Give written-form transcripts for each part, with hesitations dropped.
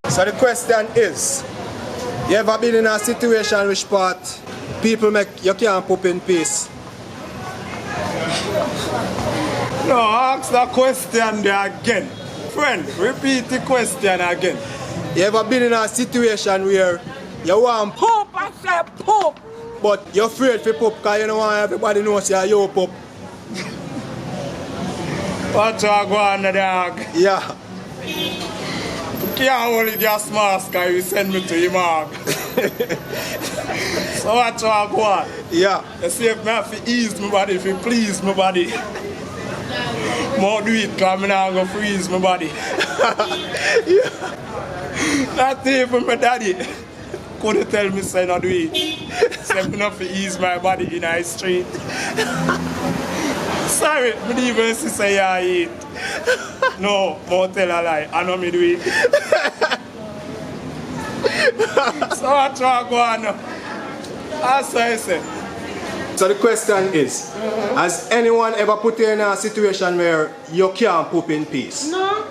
So the question is, you ever been in a situation which part people make you can't poop in peace? No, ask that question there again. Friend, repeat the question again. You ever been in a situation where you want poop, I say poop, but you're afraid to poop because you don't want everybody knows you're poop? What you go on the dog? Yeah. You can't hold the gas mask and you send me to your mark. So what you go on? Yeah. You see if I have to ease my body, if you please my body. More do it because I'm not going to freeze my body. Yeah. Not even my daddy couldn't tell me say not do it. So I'm not to ease my body in the street. Sorry, I didn't even say I eat. No, don't tell a lie. I know me do it. So what you go on now? That's what I say. So the question is, has anyone ever put you in a situation where you can't poop in peace? No.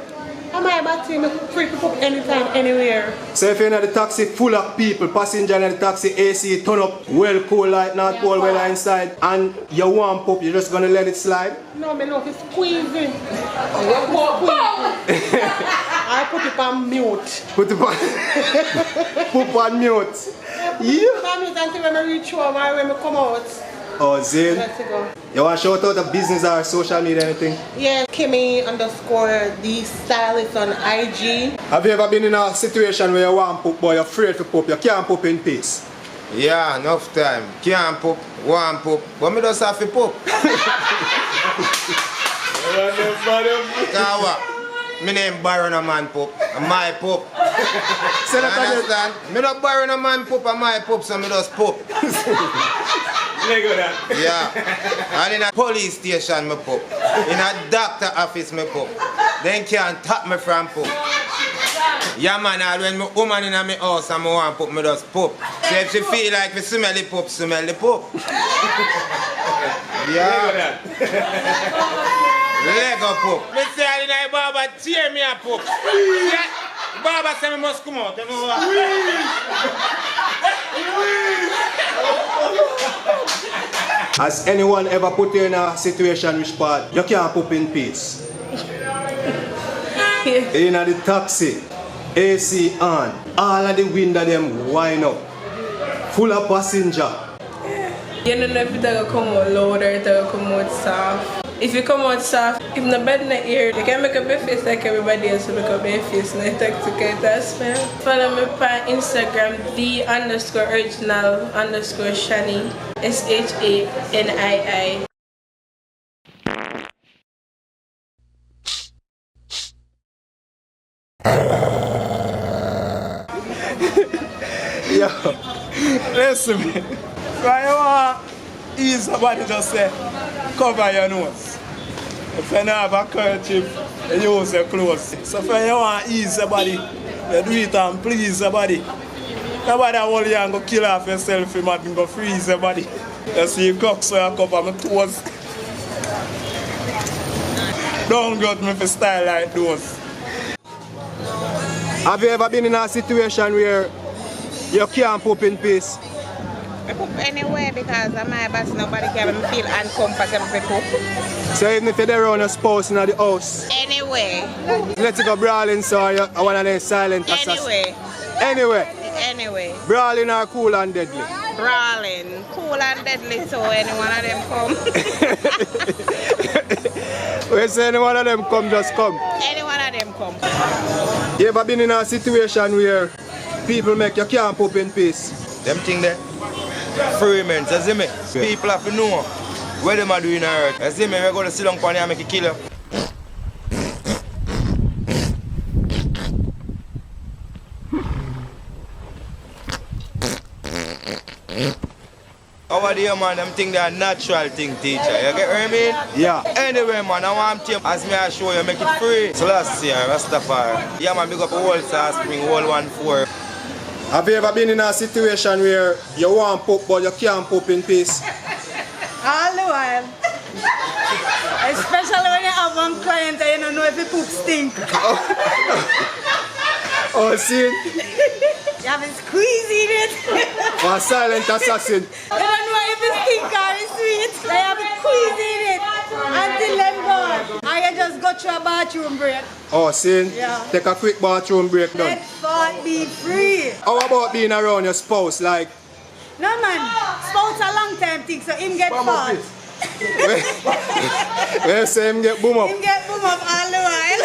I'm about to free to poop anytime, anywhere. So if you're in the taxi full of people, passenger in the taxi, AC turn up, well cool light, not cold weather inside, and you want poop, you're just gonna let it slide? No, me know it's squeezing. I put it on mute. Put it on, poop on mute. Yeah. I mute until when I reach home or when I come out. Oh, Zane. Let's go. You want to shout out the business or social media anything? Yeah, Kimmy_the stylist on IG. Have you ever been in a situation where you want poop but you're afraid to poop, you can't poop in peace? Yeah, enough time. Can't poop, want poop, but me just have to poop. Because what? Me name borrow a man poop, and my poop. Say that again. Understand? Me not borrow a man poop and my poop, so me just poop. Yeah. And in a police station me poop. In a doctor office me poop. Then can't tap me from poop. Yeah man, and when me woman in my house and me want poop, me just poop. So if she feel like we smell the poop, smell the poop. Yeah. Lego poop. Me say I didn't barber tear me a poop. Yeah. Barber say me must come out. Has anyone ever put you in a situation which part you can't poop in peace? In the taxi, AC on, all of the window them wind up, full of passenger. You don't know if it's going to come out loud or it's going to come out soft. If you come out soft, if the bed in the ear, you can make a big face like everybody else make a big face and I talk to get that smell. Follow me on Instagram, the_original_Shani, SHANII. Yo, Listen me. Why you want ease somebody just say, cover your nose. If you don't have a kerchief, you use your clothes. So if you want ease somebody, you do it and please somebody. Nobody hold you and go kill off yourself, you might go freeze somebody. You see you cock so you cover my toes. Don't get me for style like those. have you ever been in a situation where you can't poop in peace? I poop anywhere because of my boss, nobody can make me feel uncomfortable to poop. So even if you're there around a spouse in the house, Anyway. let's go brawling, so I want to be silent assassin. Anyway. Anyway, brawling or cool and deadly? Brawling. Cool and deadly, so any one of them come. We say any one of them come, just come. Any one of them come. You ever been in a situation where people make you can't poop in peace? Them thing there, free men, you see me? People have to know what them are doing on earth. You see me, we're going to sit down on here and make a kill you. Over there, man, them think they're a natural thing, teacher. You get what I mean? Yeah. Anyway, man, I want to, as me I show you, make it free. So last year, Rastafari. Yeah, man, big up a whole South Spring, whole 1-4. Have you ever been in a situation where you want poop but you can't poop in peace? All the while. I Especially when you have one client and you don't know if the poop stink. Oh, see? You have to squeeze in it. One silent assassin. You don't know if it's stink or it's sweet. So you have to squeeze in it until them gone. And you just go through a bathroom break. Oh, see? Yeah. Take a quick bathroom break done. Let fart be free. How about being around your spouse? Like, No man, spouse a long time thing, so him get fart. where say him get boom up? Him get boom up all the while.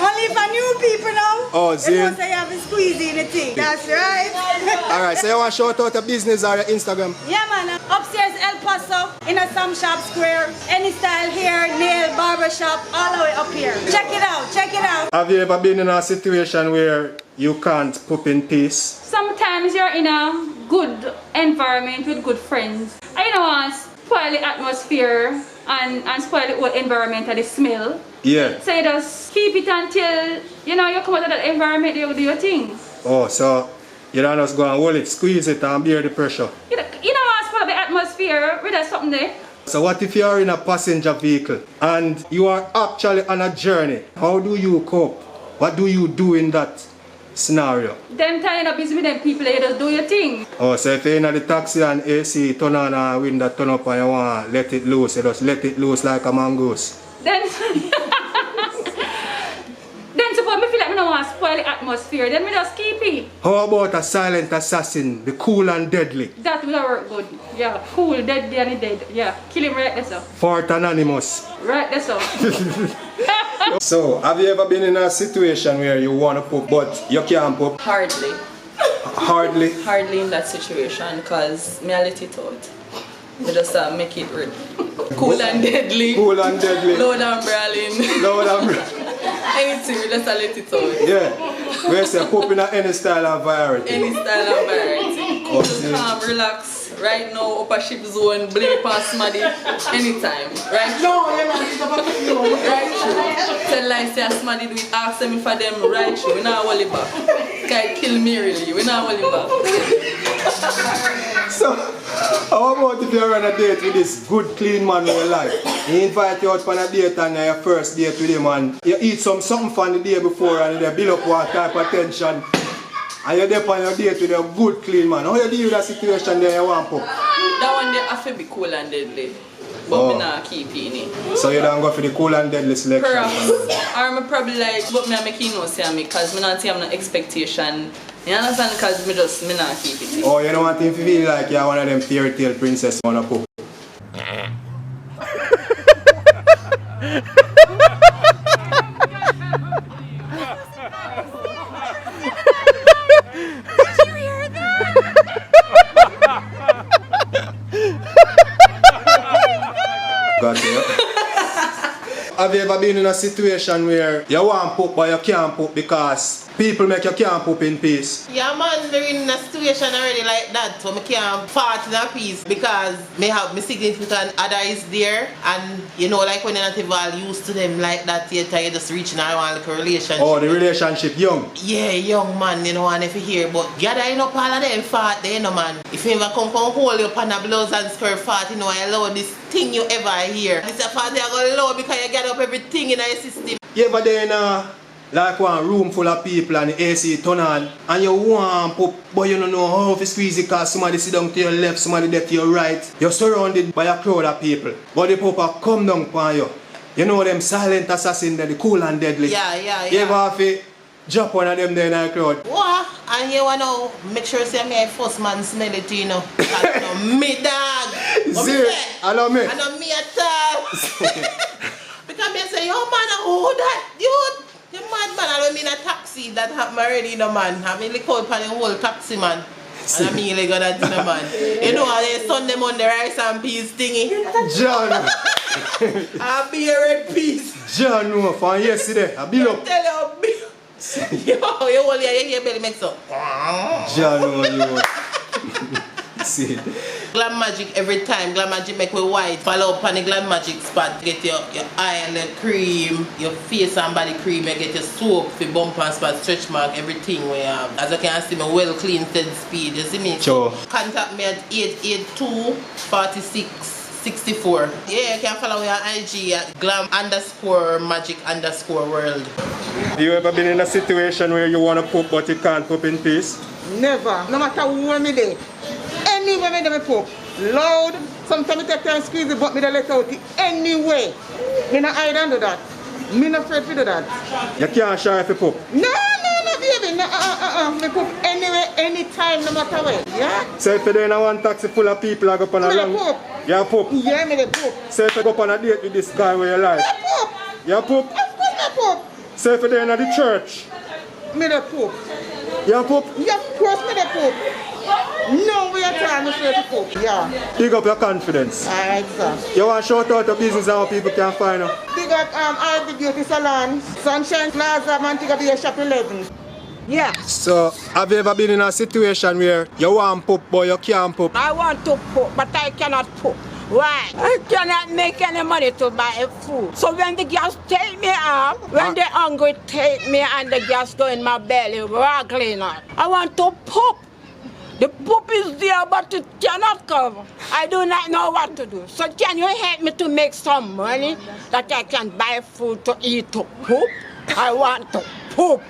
Only for new people now. Oh, they Zane. don't say you have to squeeze in the thing. That's right. Alright, so you want to shout out a business or your Instagram? Yeah man, upstairs El Paso, in a Sam Shop Square, any style hair, nail, barber shop, all the way up here. Check it out, check it out. Have you ever been in a situation where you can't poop in peace? Sometimes you're in a good environment with good friends. I don't want to spoil the atmosphere and spoil the whole environment and the smell. Yeah. So you just keep it until you come out of that environment, you do your thing. Oh, so you don't just go and hold it, squeeze it and bear the pressure. You don't want to spoil the atmosphere with something there. So what if you are in a passenger vehicle and you are actually on a journey? How do you cope? What do you do in that scenario? Them time you're not busy with them people, you just do your thing. Oh, so if you're in the taxi and AC turn on and window turn up and you want to let it loose, you just let it loose like a mongoose. Then suppose me feel like I don't want to spoil the atmosphere, then we just keep it. How about a silent assassin, the cool and deadly? That will work good. Yeah, cool, deadly and dead. Yeah, kill him right there, so. Fort Anonymous. Right there, so. So, have you ever been in a situation where you want to poop but you can't poop? Hardly. Hardly? Hardly in that situation because me I let it out. Me just make it real. Cool and deadly. Cool and deadly. Loud and brawling. Loud and brawling. Anything, we just let it out. Yeah. We say poop in any style of variety. Any style of variety. Cool, calm, relax. Right now, upper ship zone, blame past somebody. Anytime. Right? No, you're not. Right through. Tell like say somebody do it, ask them for them right through. We not hold it back. Guy kill me really. We not hold it back. So, how about if you're on a date with this good clean man who you like? He invite you out for a date and your first date with him and you eat something fun the day before and they build up one type of tension. And you're there on your date with a good clean man. How you deal with that situation there you want to? That one there have to be cool and deadly. But me not keep it in it. So you don't go for the cool and deadly selection? Perhaps. Or me probably like, but me make you know say me because me not have no expectation. You understand? Because me not keep it in. Oh, you don't want him to feel like you're one of them fairy tale princess wanna poop? Got you. Have you ever been in a situation where you want to poop but you can't poop because people make you can't poop in peace? Yeah man, we're in a situation already like that, so I can't fart in a piece because me have my significant other is there and you know like when you're not even used to them like that yet you just reaching out one like a relationship. Oh, the relationship young? Yeah, young man, you know, and if you hear but gathering up all of them fart there, you know man. If you ever come hold you up on a blouse and skirt fart, you know, I love this thing you ever hear. This a fart you go low because you gather up everything in your system. Yeah, but then like one room full of people and the AC turn on and you want poop but you don't know how to squeeze it because somebody sit down to your left, somebody there to your right. You're surrounded by a crowd of people but the poop come down upon you. You know them silent assassin there, the cool and deadly. Yeah. You ever have to drop one of them there in the crowd? What? And you want to make sure say me first man smell it, you know. Because no, me dog. See, I know me. I know me at all. Because me say, yo man, who that dude? The mad man, I don't mean a taxi that happened already, you know man. I mean look out for the whole taxi man. And I mean like that, you know man. You know how they Sunday Monday rice and peas thingy? John. I'll be a red piece. John, no, from yesterday. I build up. Tell you, yo, you hold your belly makes up. John, no, you. See. Glam Magic every time. Glam Magic make me white. Follow up on the Glam Magic spot. Get your eye and the cream, your face and body cream. You get your soap for bump and spot, stretch mark, everything we have. As you can see, me well clean, steady speed. You see me? Sure. Contact me at 882 46 64. Yeah, you can follow me on IG at glam_magic_world. You ever been in a situation where you want to poop but you can't poop in peace? Never. No matter where me dey. Anywhere me dey me poop. Loud. Sometimes I take time squeeze it but me dey let out it anyway. Me no hide and do that. Me no afraid to do that. You can't shy if you poop? No, baby. No, me poop anywhere, anytime, no matter where. Yeah? So if you're in a one taxi full of people I go up on a long... poop. You poop? Yeah, me dey poop. So if you go up on a date with this guy where you like? Me poop. You poop? Of course me poop. So if you're in the church? Me dey poop. You poop? Yeah, of course me dey poop. No, we are trying to say to poop. Yeah. Big up your confidence. Alright, sir. You want to shout out the business and how people can find you? Big up all the beauty salon, Sunshine Plaza, Montego Bay Shop 11. Yeah. So, have you ever been in a situation where you want poop but you can't poop? I want to poop, but I cannot poop. Why? I cannot make any money to buy food. So when the gas take me out, when the hungry take me and the gas go in my belly, waggling up, I want to poop. The poop is there, but it cannot cover. I do not know what to do. So can you help me to make some money that I can buy food to eat to poop? I want to poop,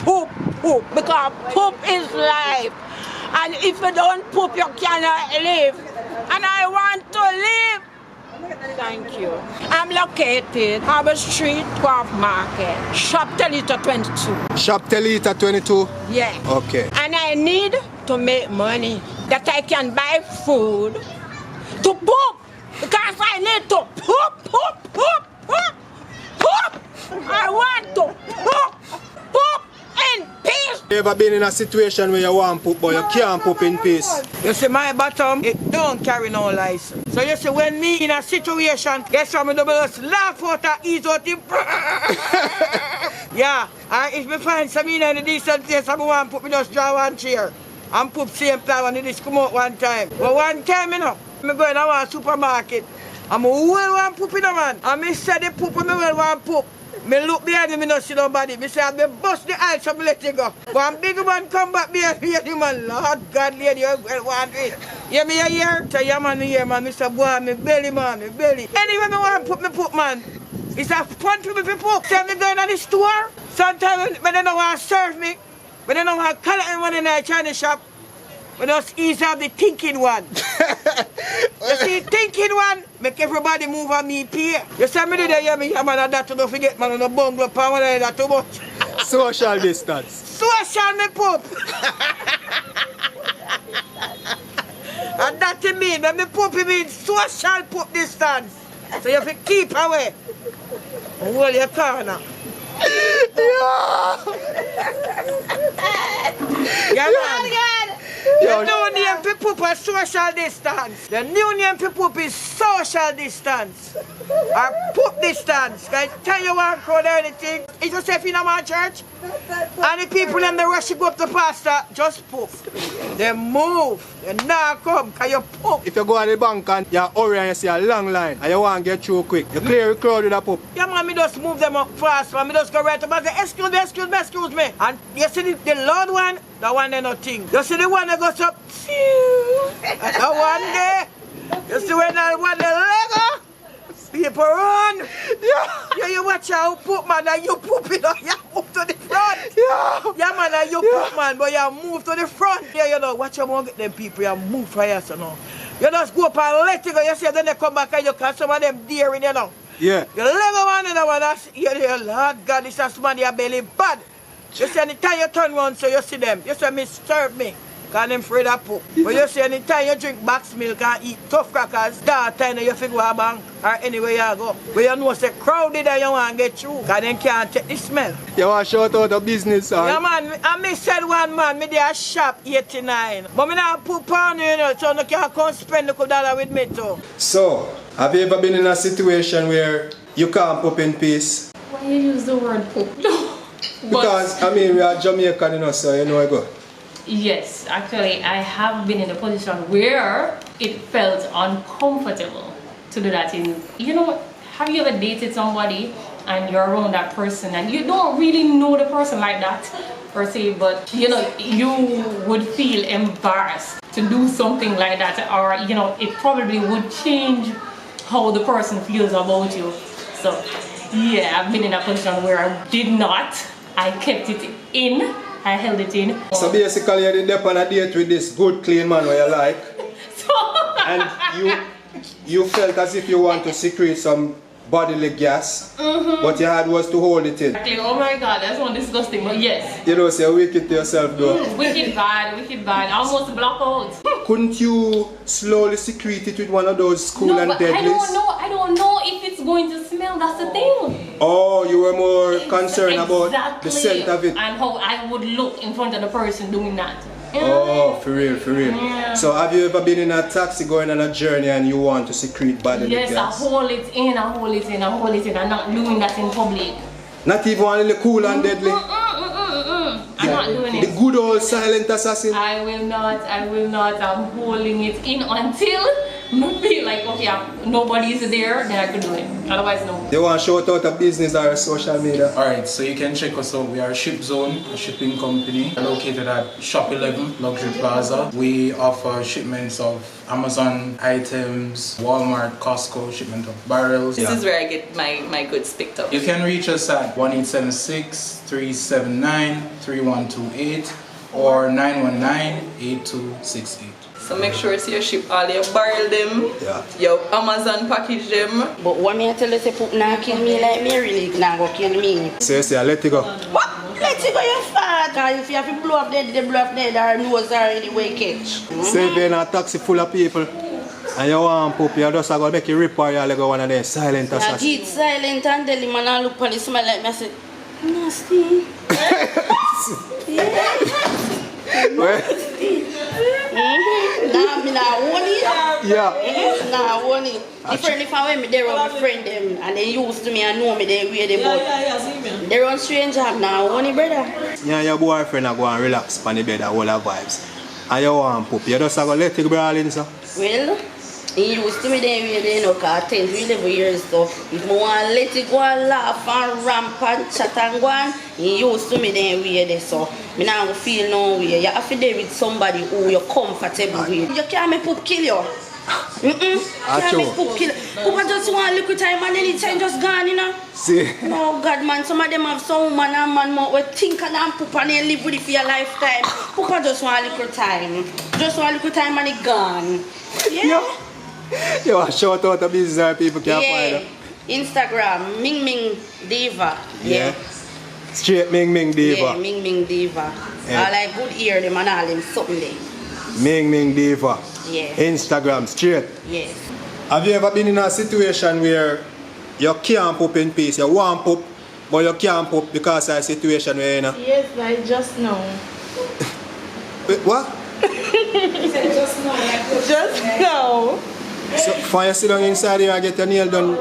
poop, poop, because poop is life. And if you don't poop, you cannot live. And I want to live. Thank you. I'm located Harbour Street, 12 Market, Shop Telita 22. Shop Telita 22? Yeah. Okay. And I need to make money that I can buy food to poop. Because I need to poop, poop, poop, poop, poop. I want to poop, poop in peace. You ever been in a situation where you want poop but you can't poop in peace? You see, my bottom, it don't carry no license. So you see, when me in a situation, guess what, me double laugh out and ease out the... Yeah, and if me find some in a decent place, I want to put me just draw one chair and put same time and this come out one time. But one time, you know, me go in a one supermarket, and I well want poop in a man. And me say the poop, and me well want poop. Me look behind me, no see nobody. Me say, I bust the eyes, so me let you go. One big man come back behind me, man. Lord God, lady, you well want it. Yeah, me here, tell your man here, man. Me say, boy, me belly, man, me belly. Anyway, me want put me poop, man. It's a fun to me to poop. Say me going to the store. Sometimes when they don't want to serve me, when they don't want to collect me money in the Chinese shop, we just ease up the thinking one. You see, thinking one, make everybody move on me pay. You see me do that, yeah, me man that to don't forget, man, on the bungalow, power that too much. Social distance. Social me poop. And that to me, when me poop, it means social poop distance. So you have to keep away. Hold your corner. Yeah, man. The new name for poop is social distance. The new name for poop is social distance. Or poop distance. Can I tell you one crowd or anything? It's yourself in my church. And the people in the rush to go up to pastor, just poop. They move. They not come because you poop. If you go to the bank and you hurry and you see a long line and you want to get through quick, you clear the crowd with a poop. Yeah, man, me just move them up fast, man. Me just go right up and say, excuse me. And you see the loud one, that one they nothing. You see the one that goes up, that one there. You see when that one the Lego, people run. Yeah, you watch how poop, man, and you poop it up, you move to the front. Yeah, man, and you poop, man, but you move to the front. Yeah, you know, watch how more get them people, you move for yourself, you know. You just go up and let it go, you see, then they come back and you can some of them daring, you know. Yeah. You Lego one and the one that's here, Lord God, this is man, your belly bad. You see, anytime you turn around, so you see them. You say, me serve me. Because them afraid of poop. But you see, anytime you drink box milk and eat tough crackers, that time you figure a bank or anywhere you go. But you know, it's crowded and you want to get through. Because they can't take the smell. You want to shout out the business, sir? Yeah, man. And me said one man, me there shop 89. But me not poop on you, know, so you can't come spend a $2 with me too. So, have you ever been in a situation where you can't poop in peace? Why you use the word poop? Because, I mean, we are Jamaican, you know, so you know I go. Yes, actually, I have been in a position where it felt uncomfortable to do that. You know, have you ever dated somebody and you're around that person and you don't really know the person like that per se, but you know, you would feel embarrassed to do something like that, or you know, it probably would change how the person feels about you. So yeah, I've been in a position where I did not. I kept it in. I held it in. So basically you did on a date with this good clean man where you like. And you felt as if you want to secrete some bodily gas, but your had was to hold it in. Oh my God, that's one disgusting, but yes. You know, say wicked to yourself though. Wicked bad, almost black out. Couldn't you slowly secrete it with one of those cool and deadlies? I don't know if it's going to smell, that's the thing. Oh, you were more concerned about the scent of it. And how I would look in front of the person doing that. Oh, for real, for real. Yeah. So have you ever been in a taxi going on a journey and you want to secrete bodily gas? Yes, I hold it in. I'm not doing that in public. Not even one little cool and deadly? I'm not doing it. The good old silent assassin? I will not. I'm holding it in until I feel like, okay, nobody is there, then I could do it. Otherwise, no. They want to shout out a business or a social media? Alright, so you can check us out. We are Ship Zone, a shipping company located at Shop 11 Luxury Plaza. We offer shipments of Amazon items, Walmart, Costco, shipment of barrels. This is where I get my goods picked up. You can reach us at 1-876-379-3128 or 919-8268. So make sure you ship all your barrel them, your Amazon package them. But what me I tell you, say put now kill me like me, really now go kill me. So you say, let it go. What? Let it go, you fat. If you have to blow up dead, they blow up dead, or nose or anyway catch. Say if you're in a taxi full of people and you want poop, you just go make you rip or you go one of them silent assassins. I get silent and tell him and I look on the smell like me, I say, nasty. Nah, me nah own it. Yeah. Nah own it. Different if I went me there with my friend them and they used to me and know me they wear the boat. They run strange job now, own it, brother. You and your boyfriend are going to relax on the bed and all the vibes. And you want poop, you just go let it brawl in, so. Well, he used to me then wear the no car 10 to 11 years so if I want to let it go and laugh and ramp and chat and go on, he used to me then wear this so I don't feel no way. You have to deal with somebody who you're comfortable with. You can't make poop kill you. Can't make poop kill you. Poop just want a little time and then it's just gone, you know. See? No God man, some of them have some woman and man will think and poop and then live with it for your lifetime. Poop just want a little time. Just want a little time and it's gone. Yeah. You want to shout out a business that people can't find them? Instagram, Ming Ming Diva. Yeah. Straight Ming Ming Diva. Yeah, Ming Ming Diva. Yeah. I like good ear them and all them something there. Ming Ming Diva. Yeah. Instagram, straight. Yes. Have you ever been in a situation where you can't poop in peace? You want poop, but you can't poop because of a situation where you're in? Yes, I just know. Wait, what? Just know. Just know. So, for you sit down inside here and get your nail done?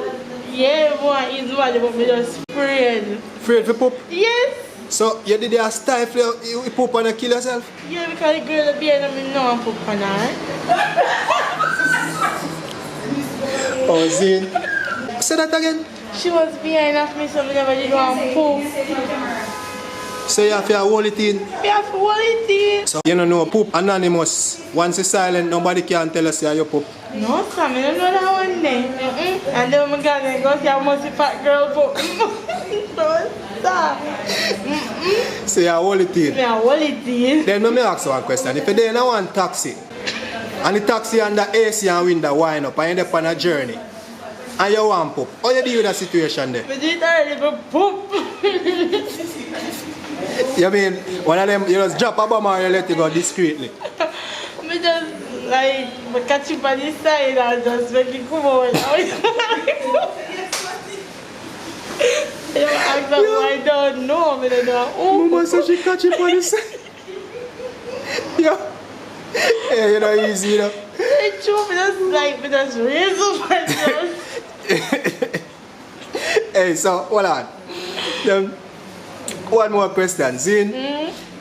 Yeah, boy, it's bad, but me just afraid. Afraid for poop? Yes. So, you did a stifle, you poop and you kill yourself? Yeah, because the girl behind me know I'm poop on her. Oh, Zin. Say that again. She was behind of me, so I never did want poop. So you have to hold it in? You have to hold it in. So you don't know poop anonymous. Once it's silent, nobody can tell us you poop. No, Sam, I don't know that one day. And then my God, I go see a musty fat girl poop. No, stop. So you hold it in? Yeah, hold it in. Then let me ask you one question. If you're there in one taxi, and the taxi under AC and window wind up, and you're there on a journey, and you want poop, how you deal with that situation there? I did already go poop. You mean, one of them, you just drop a bomb or you let it go discreetly? I just, like, I catch it by the side and just make it come out. I don't know. I don't know. Oh, Mama said she catch it by the side. Yeah. Yeah, you know, easy, you know. It's true, I just raise up myself. Hey, so, hold on. One more question. Zin,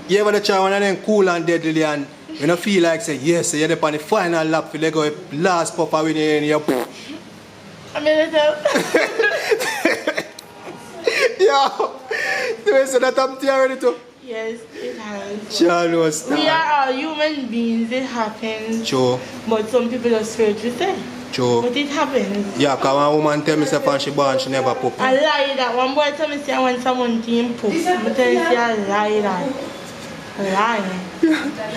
you ever try one of them cool and deadly and you don't feel like say, yes, you're on the final lap, you go last puff when you're in your poof. I mean, Yo, do you say that I'm already too? yes, it has. Sure, no, stop. We are all human beings, it happens. Sure. But some people are scared to say. True. But it happens. Yeah, because one woman tell me say when she born she never poop. I lie that. One boy tell me say I want someone to him poop. But tell you say I lie that. Lie.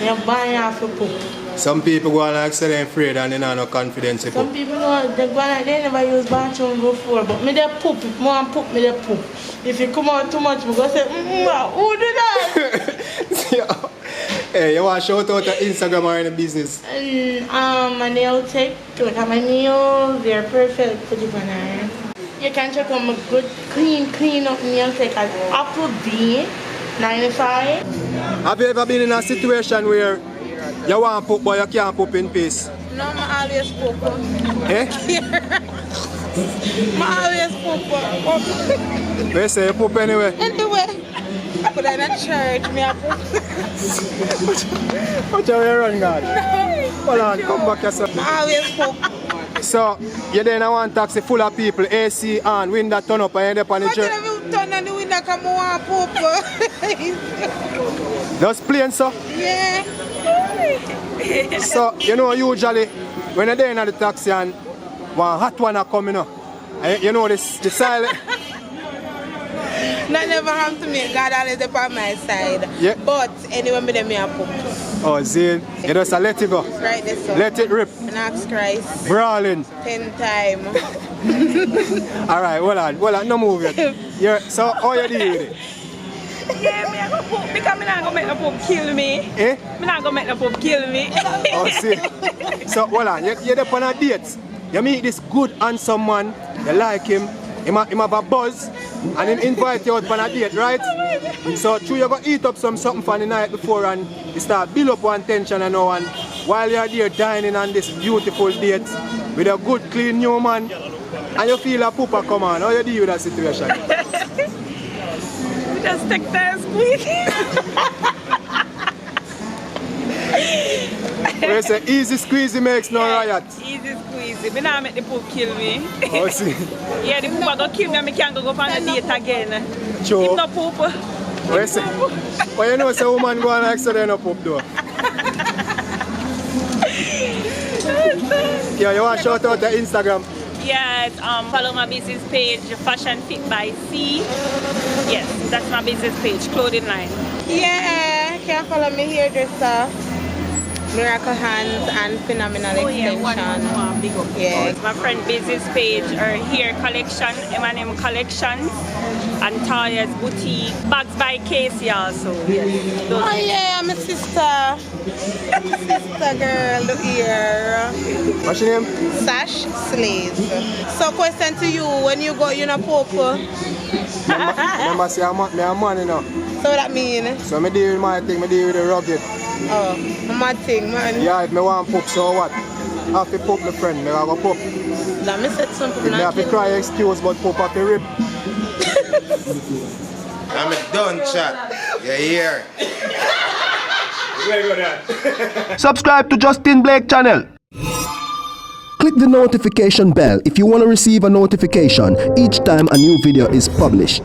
You're buying half a poop. Some people go on like say they're afraid and they don't have no confidence in Some poop. people know they go like they never use bathroom before. But me they poop. If I want poop, me they poop. If you come out too much, me go say, who do that? Hey, you want to shout out to Instagram or any business? And my nail tech, look at my nails, they're perfect for the banana. You can check out my good, clean up nail tech at Applebee 95. Have you ever been in a situation where you want to poop but you can't poop in peace? No, I always poop. Eh? I always poop. Where say you poop anyway? Anyway. But I'm not church, me a poop. Watch how you run, God. Hold on, come back yourself. I always poop. So, you're there in one taxi full of people, AC on, window turn up and you're on the church. Turn on the window, come on, poop. Just plain, so? Yeah. So, you know, usually, when you're there in the taxi and one hot one are coming up, you know, the silent. That never happened to me. God always up on my side. Yeah. But anyway, me a poop. Oh, Zane, you just let it go. Right there, so. Let it rip. And ask Christ. Brawling. 10 times. Alright, hold on, no move yet. Yeah, so how you deal with it? Yeah, me I go poop because me not gonna make the poop kill me. Eh? Me not gonna make the poop kill me. Oh, see. So, hold on, you're there on a date. You meet this good handsome man, you like him, him have a buzz, and him invite you out on a date, right? So, true, you go eat up something for the night before and you start build up one tension and all, and while you're there dining on this beautiful date with a good, clean new man, and you feel a pooper come on, how you deal with that situation? Just take that squeeze. We say easy squeezy makes no riot. Easy squeeze. Me not make the poop kill me. Oh, see. Yeah, the poop gonna kill me and me can't go on a date again. Sure. If no poop. We say, but you know, say woman go on like so they no poop though. Yeah, you want to shout out the Instagram? Yes, follow my business page, Fashion Fit by C. Yes, that's my business page, clothing line. Yeah, can follow me hairdresser, Miracle Hands and Phenomenal Extension. Big up. Yeah. My friend business page, her hair collection, M&M Collections, and Taya's Boutique. Bags by Casey also. Yes. Oh yeah, my sister. Sister girl, look here. What's your name? Sash Slaves. So question to you, when you go, you know, poop. Remember, say I'm a man, you know. So what that mean? So I deal with my thing, I deal with the rugged. Oh, a mad thing, man. Yeah, if I want poop, so what? I have to poop my friend, I go poop. That me said something. If I have to cry excuse, but poop have to rip. I'm a done chat. You're here. Subscribe to Justin Blake channel. Click the notification bell if you want to receive a notification each time a new video is published.